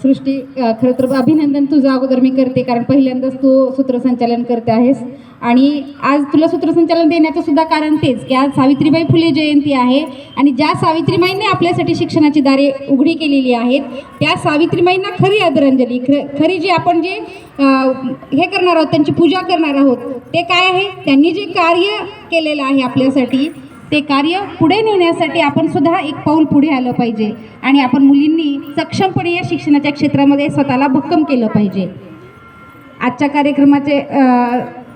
सृष्टी, खरं तर अभिनंदन तुझं अगोदर मी करते, कारण पहिल्यांदाच तू सूत्रसंचालन करते आहेस. आणि आज तुला सूत्रसंचालन देण्याचं सुद्धा कारण तेच की आज सावित्रीबाई फुले जयंती आहे आणि ज्या सावित्रीबाईंनी आपल्यासाठी शिक्षणाची दारे उघडी केलेली आहेत त्या सावित्रीबाईंना खरी आदरांजली, खरी जी आपण जे हे करणार आहोत, त्यांची पूजा करणार आहोत, ते काय आहे, त्यांनी जे कार्य केलेलं आहे आपल्यासाठी ते कार्य पुढे नेण्यासाठी आपण सुद्धा एक पाऊल पुढे आलं पाहिजे आणि आपण मुलींनी सक्षमपणे या शिक्षणाच्या क्षेत्रामध्ये स्वतःला भक्कम केलं पाहिजे. आजच्या कार्यक्रमाचे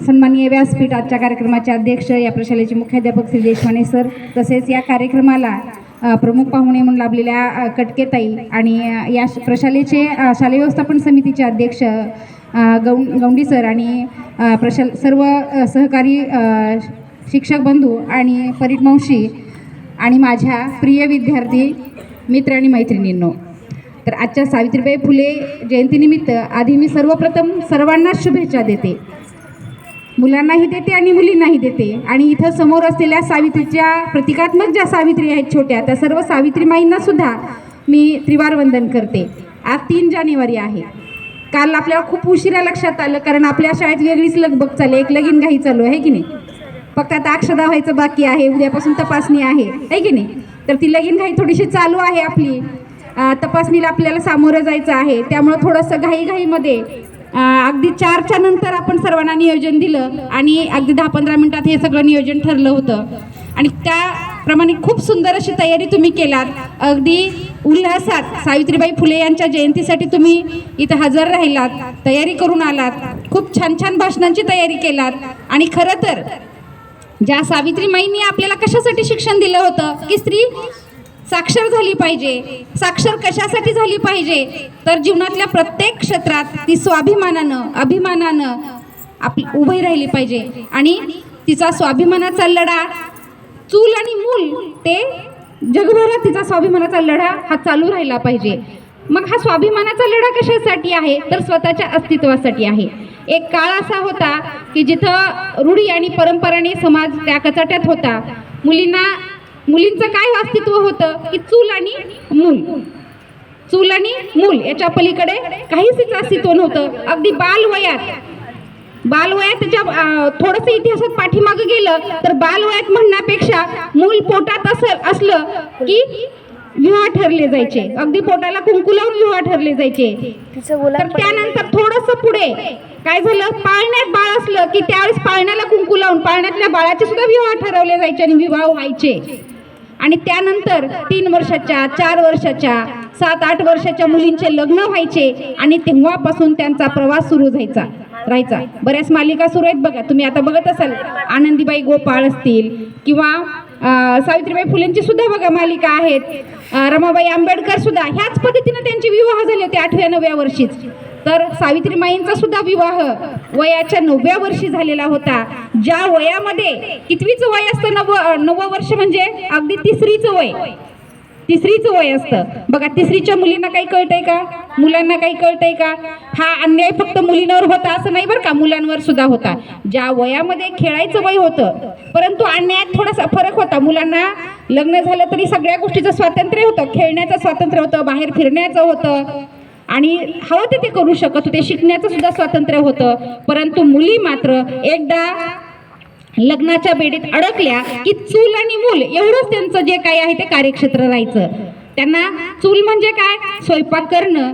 सन्माननीय व्यासपीठ, आजच्या कार्यक्रमाचे अध्यक्ष, या प्रशालेचे मुख्याध्यापक श्री देशपांडे सर, तसेच या कार्यक्रमाला प्रमुख पाहुणे म्हणून लाभलेल्या कटकेताई आणि या प्रशालेचे शालेय व्यवस्थापन समितीचे अध्यक्ष गौंडी सर आणि सर्व सहकारी शिक्षक बंधू आणि परिटमावशी आणि माझ्या प्रिय विद्यार्थी मित्र आणि मैत्रिणींनो, तर आजच्या सावित्रीबाई फुले जयंतीनिमित्त आधी मी सर्वप्रथम सर्वांना शुभेच्छा देते, मुलांनाही देते आणि मुलींनाही देते. आणि इथं समोर असलेल्या सावित्रीच्या प्रतिकात्मक ज्या सावित्री आहेत छोट्या, त्या सर्व सावित्रीमाईंना सुद्धा मी त्रिवार वंदन करते. आज 3 जानेवारी आहे. काल आपल्याला खूप उशिरा लक्षात आलं, कारण आपल्या शाळेत वेगळीच लगबग चालू, एक लगीन घाई चालू आहे की नाही. फक्त आता अक्षदा व्हायचं बाकी आहे, उद्यापासून तपासणी आहे की नाही. तर ती लगीन घाई थोडीशी चालू आहे आपली, तपासणीला आपल्याला सामोरं जायचं आहे. त्यामुळं थोडंसं घाईमध्ये अगदी 4च्या नंतर आपण सर्वांना नियोजन दिलं आणि अगदी 10-15 मिनिटात हे सगळं नियोजन ठरलं होतं आणि त्याप्रमाणे खूप सुंदर अशी तयारी तुम्ही केलात. अगदी उल्हासात सावित्रीबाई फुले यांच्या जयंतीसाठी तुम्ही इथं हजर राहिलात, तयारी करून आलात, खूप छान छान भाषणांची तयारी केलात. आणि खरं तर ज्या सावित्रीमाईंनी आपल्याला कशासाठी शिक्षण दिलं होतं की स्त्री साक्षर झाली पाहिजे. साक्षर कशासाठी झाली पाहिजे, तर जीवनातल्या प्रत्येक क्षेत्रात ती अभिमानानं आपली उभी राहिली पाहिजे. आणि तिचा स्वाभिमानाचा लढा, चूल आणि मूल, ते जगभरात तिचा स्वाभिमानाचा लढा हा चालू राहिला पाहिजे. मग हा स्वाभिमानाचा लढा कशासाठी आहे, तर स्वतःच्या अस्तित्वासाठी आहे. एक काळ असा होता की जिथं रूढी आणि परंपराने समाज त्या कचाट्यात होता. मुलींचं काय अस्तित्व होतं की चूल आणि मूल याच्या पलीकडे काहीच तिचं अस्तित्व नव्हतं. अगदी बालवयात ज्या थोडंसं इतिहासात पाठीमागं गेलं तर बालवयात म्हणण्यापेक्षा मूल पोटात असलं की विवाह ठरले जायचे, अगदी पोटाला कुंकू लावून विवाह ठरले जायचे. तर त्यानंतर थोडंसं पुढे काय झालं, पाळण्यात बाळ असलं की त्यावेळेस पाळण्याला कुंकू लावून पाळण्यातल्या बाळाचे सुद्धा विवाह ठरवले जायचे आणि विवाह व्हायचे. आणि त्यानंतर 3 वर्षाच्या, 4 वर्षाच्या, 7-8 वर्षाच्या मुलींचे लग्न व्हायचे आणि तेव्हापासून त्यांचा प्रवास सुरू राहायचा. बऱ्याच मालिका सुरू आहेत बघा, तुम्ही आता बघत असाल, आनंदीबाई गोपाळ असतील किंवा सावित्रीबाई फुलेंची सुद्धा बघा मालिका आहेत, रमाबाई आंबेडकर सुद्धा ह्याच पद्धतीने त्यांचे विवाह झाले होते 8व्या-9व्या वर्षीच. तर सावित्रीमाईंचा सुद्धा विवाह वयाच्या 9व्या वर्षी झालेला होता. ज्या वयामध्ये कितवीचं वय असतं, 9वं वर्ष म्हणजे अगदी तिसरीचं वय असतं बघा. तिसरीच्या मुलींना काही कळतंय का, मुलांना काही कळतंय का? हा अन्याय फक्त मुलींवर होता असं नाही बरं का, मुलांवर सुद्धा होता. ज्या वयामध्ये खेळायचं वय होतं, परंतु अन्यायात थोडासा फरक होता. मुलांना लग्न झालं तरी सगळ्या गोष्टीचं स्वातंत्र्य होतं, खेळण्याचं स्वातंत्र्य होतं, बाहेर फिरण्याचं होतं आणि हवं ते करू शकत होते, शिकण्याचं सुद्धा स्वातंत्र्य होतं. परंतु मुली मात्र एकदा लग्नाच्या बेडीत अडकल्या की चूल आणि मूल एवढंच त्यांचं जे काही आहे ते कार्यक्षेत्र राहायचं. त्यांना चूल म्हणजे काय, स्वयंपाक करणं,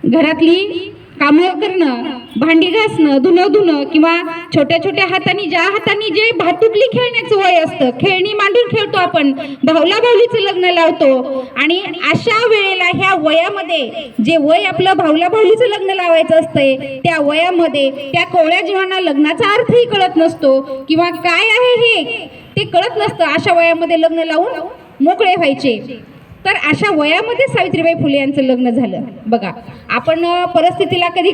घरातली कामं करणं, भांडी घासणं, धुणं किंवा छोट्या ज्या हाताने जे भातुकली खेळण्याचं वय असतं, खेळणी मांडून खेळतो आपण, भाऊलीचं लग्न लावतो. आणि अशा वेळेला ह्या वयामध्ये जे वय आपलं भाऊलीचं लग्न लावायचं असतंय, त्या वयामध्ये त्या कोवळ्या जीवांना लग्नाचा अर्थही कळत नसतो किंवा काय आहे हे ते कळत नसतं. अशा वयामध्ये लग्न लावून मोकळे व्हायचे. तर अशा वयामध्ये सावित्रीबाई फुले यांचं लग्न झालं बघा. आपण परिस्थितीला कधी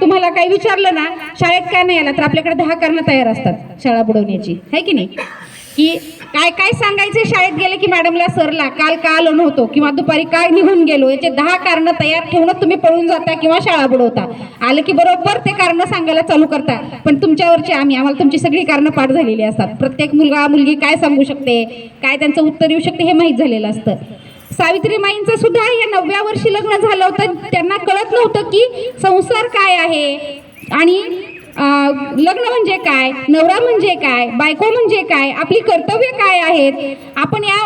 तुम्हाला काही विचारलं ना, शाळेत काय नाही आला तर आपल्याकडे 10 कारणं तयार असतात शाळा बुडवण्याची, आहे की नाही. की काय सांगायचे शाळेत गेले की मॅडमला, सरला काल का आलो नव्हतो किंवा दुपारी काय निघून गेलो, याचे 10 कारणं तयार ठेवूनच तुम्ही पळून जाता किंवा शाळा बुडवता. आलं की बरोबर ते कारणं सांगायला चालू करता. पण तुमच्यावरचे आम्हाला तुमची सगळी कारणं पाठ झालेली असतात. प्रत्येक मुलगा मुलगी काय सांगू शकते, काय त्यांचं उत्तर येऊ शकते हे माहीत झालेलं असतं. सावित्रीबाईंचं सुद्धा या 9व्या वर्षी लग्न झालं होतं. त्यांना कळत नव्हतं की संसार काय आहे आणि लग्न म्हणजे काय, नवरा म्हणजे काय, बायको म्हणजे काय, आपली कर्तव्य काय आहेत, आपण या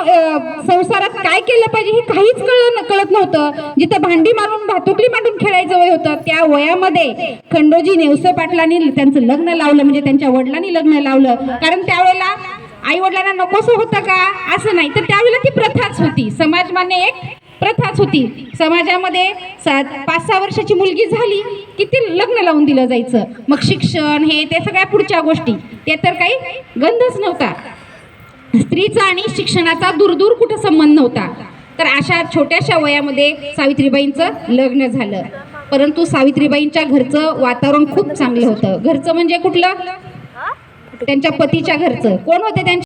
संसारात काय केलं पाहिजे हे काहीच कळत नव्हतं. जिथं भांडी मारून भातुकली मांडून खेळायचं वय होतं त्या वयामध्ये खंडोजी नेवसे पाटलांनी त्यांचं लग्न लावलं, म्हणजे त्यांच्या वडिलांनी लग्न लावलं. कारण त्यावेळेला आई वडिलांना नकोसं होतं का, असं नाही, तर त्यावेळेला ती प्रथाच होती, समाजमान्य एक प्रथाच होती. समाजामध्ये 5-6 वर्षाची मुलगी झाली की ती लग्न लावून दिलं जायचं. मग शिक्षण हे ते सगळ्या पुढच्या गोष्टी, ते तर काही गंधच नव्हता. स्त्रीचा आणि शिक्षणाचा दूर कुठं संबंध नव्हता. तर अशा छोट्याशा वयामध्ये सावित्रीबाईंचं लग्न झालं. परंतु सावित्रीबाईंच्या घरचं वातावरण खूप चांगलं होतं. घरचं म्हणजे कुठलं, त्यांच्या पतीच्या घरचं. कोण होते त्यांच्या